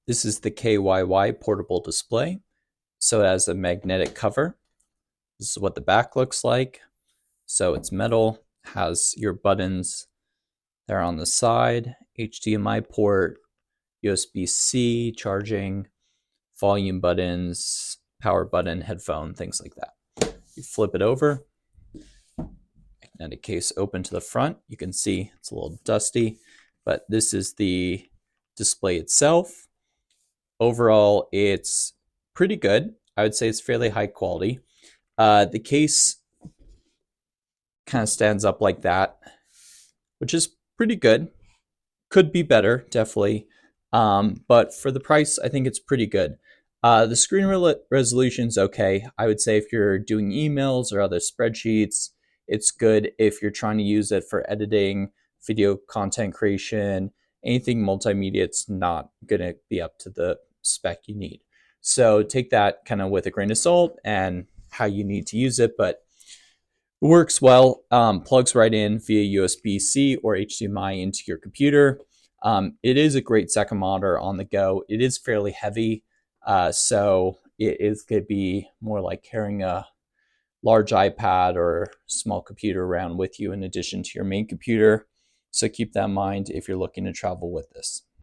This is the KYY portable display. So it has a magnetic cover. This is what the back looks like. So it's metal, has your buttons there on the side, HDMI port, USB-C charging, volume buttons, power button, headphone, things like that. You flip it over, magnetic case open to the front. You can see it's a little dusty, but this is the display itself. Overall, it's pretty good. I would say it's fairly high quality. The case kind of stands up like that, which is pretty good. Could be better, definitely. But for the price, I think it's pretty good. The screen resolution's okay. I would say if you're doing emails or other spreadsheets, it's good. If you're trying to use it for editing, video content creation, anything multimedia, it's not going to be up to the spec you need. So take that kind of with a grain of salt and how you need to use it, but it works well. Plugs right in via USB-C or HDMI into your computer. It is a great second monitor on the go. It is fairly heavy, so it is going to be more like carrying a large iPad or small computer around with you in addition to your main computer. So keep that in mind if you're looking to travel with this.